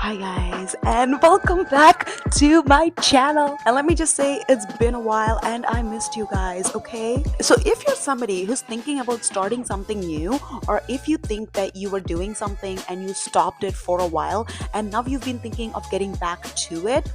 Hi guys, and welcome back to my channel. And let me just say, it's been a while and I missed you guys, okay? So if you're somebody who's thinking about starting something new, or if you think that you were doing something and you stopped it for a while and now you've been thinking of getting back to it,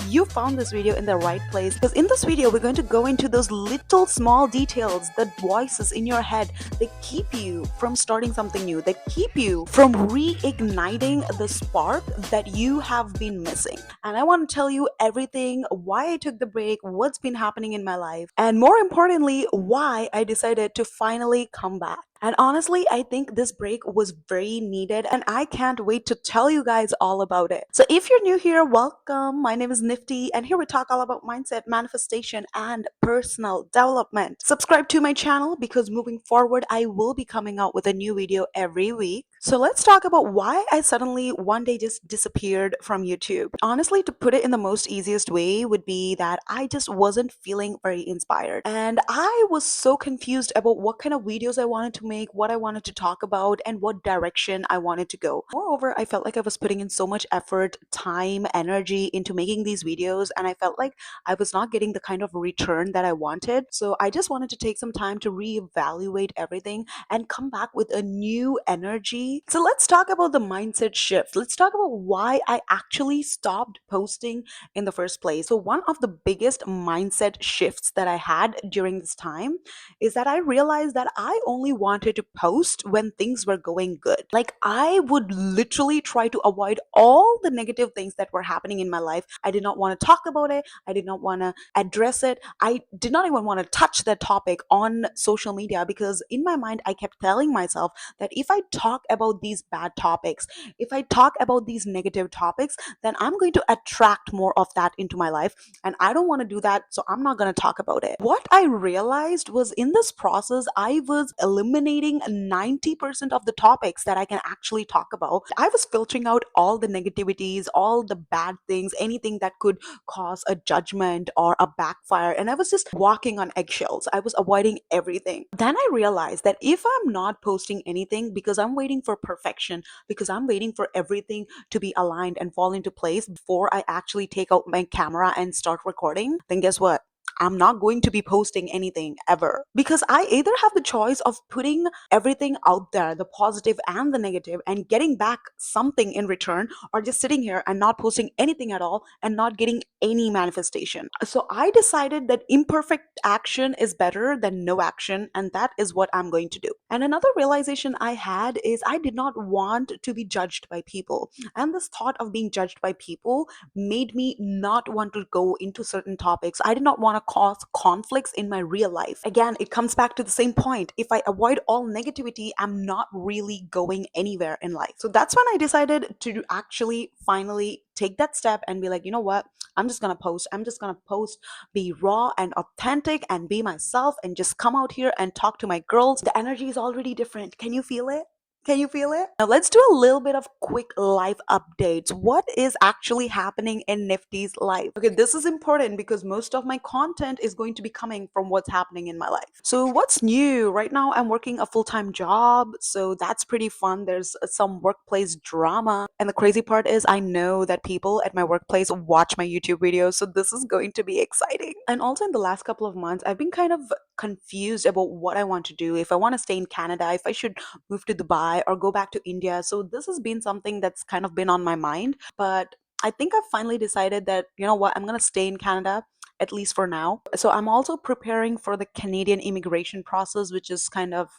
you found this video in the right place, because in this video we're going to go into those little small details, the voices in your head that keep you from starting something new, that keep you from reigniting the spark that you have been missing. And I want to tell you everything, why I took the break, what's been happening in my life, and more importantly, why I decided to finally come back. And honestly, I think this break was very needed, and I can't wait to tell you guys all about it. So, if you're new here, welcome. My name is Nifty, and here we talk all about mindset, manifestation, and personal development. Subscribe to my channel because moving forward, I will be coming out with a new video every week. So, let's talk about why I suddenly one day just disappeared from YouTube. Honestly, to put it in the most easiest way, would be that I just wasn't feeling very inspired, and I was so confused about what kind of videos I wanted to make, what I wanted to talk about, and what direction I wanted to go. Moreover, I felt like I was putting in so much effort, time, energy into making these videos, and I felt like I was not getting the kind of return that I wanted. So I just wanted to take some time to reevaluate everything and come back with a new energy. So let's talk about the mindset shift. Let's talk about why I actually stopped posting in the first place. So one of the biggest mindset shifts that I had during this time is that I realized that I only wanted to post when things were going good. Like, I would literally try to avoid all the negative things that were happening in my life. I did not want to talk about it. I did not want to address it. I did not even want to touch that topic on social media, because in my mind, I kept telling myself that if I talk about these bad topics, if I talk about these negative topics, then I'm going to attract more of that into my life. And I don't want to do that. So I'm not going to talk about it. What I realized was, in this process, I was eliminating 90% of the topics that I can actually talk about. I was filtering out all the negativities, all the bad things, anything that could cause a judgment or a backfire. And I was just walking on eggshells. I was avoiding everything. Then I realized that if I'm not posting anything because I'm waiting for perfection, because I'm waiting for everything to be aligned and fall into place before I actually take out my camera and start recording, then guess what? I'm not going to be posting anything ever, because I either have the choice of putting everything out there, the positive and the negative, and getting back something in return, or just sitting here and not posting anything at all and not getting any manifestation. So I decided that imperfect action is better than no action, and that is what I'm going to do. And another realization I had is I did not want to be judged by people. And this thought of being judged by people made me not want to go into certain topics. I did not want to cause conflicts in my real life. Again, it comes back to the same point. If I avoid all negativity, I'm not really going anywhere in life. So that's when I decided to actually finally take that step and be like, you know what? I'm just going to post. I'm just going to post, be raw and authentic and be myself, and just come out here and talk to my girls. The energy is already different. Can you feel it? Can you feel it? Now let's do a little bit of quick life updates. What is actually happening in Nifty's life? Okay, this is important because most of my content is going to be coming from what's happening in my life. So what's new? Right now I'm working a full-time job, so that's pretty fun. There's some workplace drama. And the crazy part is, I know that people at my workplace watch my YouTube videos, so this is going to be exciting. And also, in the last couple of months, I've been kind of confused about what I want to do. If I want to stay in Canada, if I should move to Dubai or go back to India. So this has been something that's kind of been on my mind. But I think I've finally decided that, you know what, I'm going to stay in Canada, at least for now. So I'm also preparing for the Canadian immigration process, which is kind of,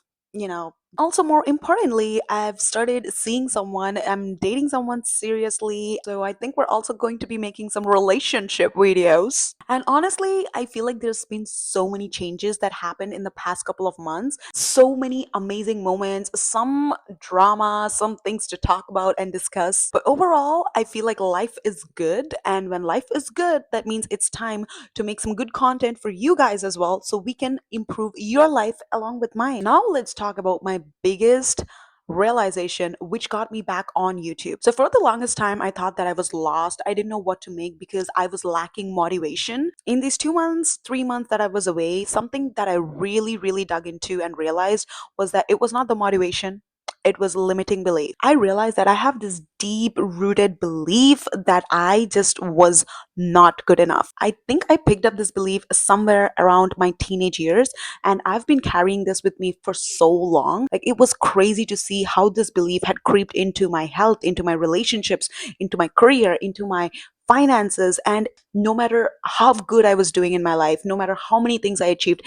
also, more importantly, I've started seeing someone. I'm dating someone seriously. So I think we're also going to be making some relationship videos. And honestly, I feel like there's been so many changes that happened in the past couple of months. So many amazing moments, some drama, some things to talk about and discuss. But overall, I feel like life is good. And when life is good, that means it's time to make some good content for you guys as well, so we can improve your life along with mine. Now let's talk about my biggest realization, which got me back on YouTube. So for the longest time, I thought that I was lost. I didn't know what to make because I was lacking motivation. In these 2 months, 3 months that I was away, something that I really dug into and realized was that it was not the motivation. it was limiting belief. I realized that I have this deep rooted belief that I just was not good enough. I think I picked up this belief somewhere around my teenage years, and I've been carrying this with me for so long. Like, it was crazy to see how this belief had creeped into my health, into my relationships, into my career, into my finances. And no matter how good I was doing in my life, no matter how many things I achieved,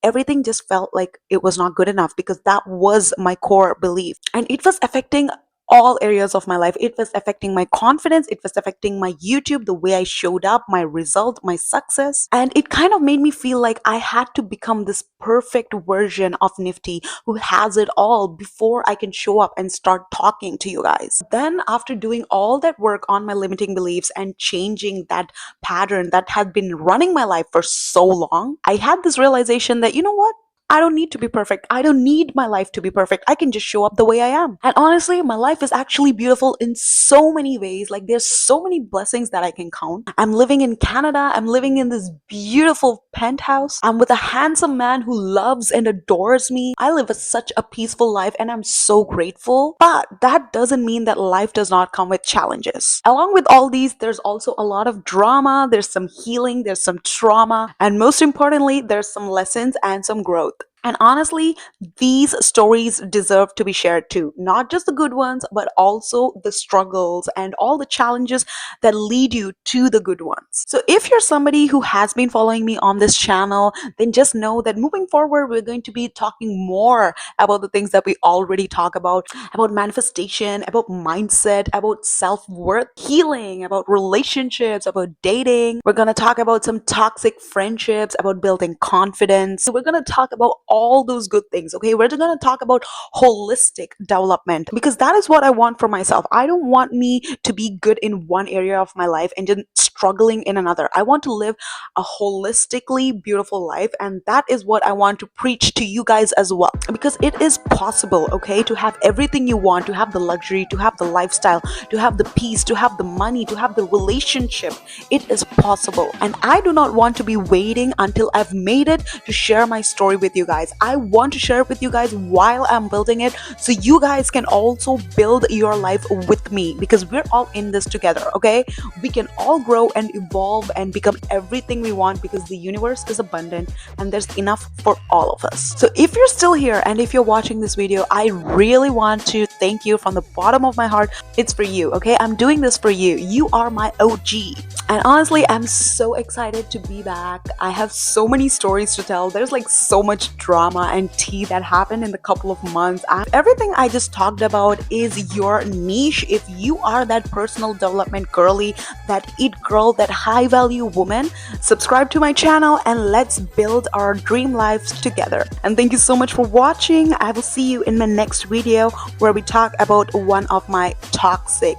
everything just felt like it was not good enough because that was my core belief. And it was affecting all areas of my life. It was affecting my confidence. It was affecting my YouTube, the way I showed up, my result, my success. And it kind of made me feel like I had to become this perfect version of Nifty who has it all before I can show up and start talking to you guys. Then, after doing all that work on my limiting beliefs and changing that pattern that had been running my life for so long, I had this realization that, you know what? I don't need to be perfect. I don't need my life to be perfect. I can just show up the way I am. And honestly, my life is actually beautiful in so many ways. Like, there's so many blessings that I can count. I'm living in Canada. I'm living in this beautiful penthouse. I'm with a handsome man who loves and adores me. I live such a peaceful life and I'm so grateful. But that doesn't mean that life does not come with challenges. Along with all these, there's also a lot of drama. There's some healing. There's some trauma. And most importantly, there's some lessons and some growth. And honestly, these stories deserve to be shared too. Not just the good ones, but also the struggles and all the challenges that lead you to the good ones. So if you're somebody who has been following me on this channel, then just know that moving forward, we're going to be talking more about the things that we already talk about manifestation, about mindset, about self-worth, healing, about relationships, about dating. We're going to talk about some toxic friendships, about building confidence. So we're going to talk about all those good things, okay? We're going to talk about holistic development because that is what I want for myself. I don't want me to be good in one area of my life and then struggling in another. I want to live a holistically beautiful life, and that is what I want to preach to you guys as well, because it is possible, okay, to have everything you want, to have the luxury, to have the lifestyle, to have the peace, to have the money, to have the relationship. It is possible, and I do not want to be waiting until I've made it to share my story with you guys. I want to share it with you guys while I'm building it, so you guys can also build your life with me, because we're all in this together, okay? We can all grow and evolve and become everything we want, because the universe is abundant and there's enough for all of us. So if you're still here and if you're watching this video, I really want to thank you from the bottom of my heart. It's for you, okay? I'm doing this for you. You are my OG. And honestly, I'm so excited to be back. I have so many stories to tell. There's like so much drama and tea that happened in the couple of months. Everything I just talked about is your niche. If you are that personal development girly, that it girl, that high value woman, subscribe to my channel and let's build our dream lives together. And thank you so much for watching. I will see you in my next video where we talk about one of my toxic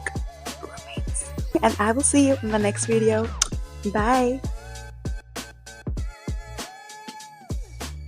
roommates. And I will see you in the next video. Bye.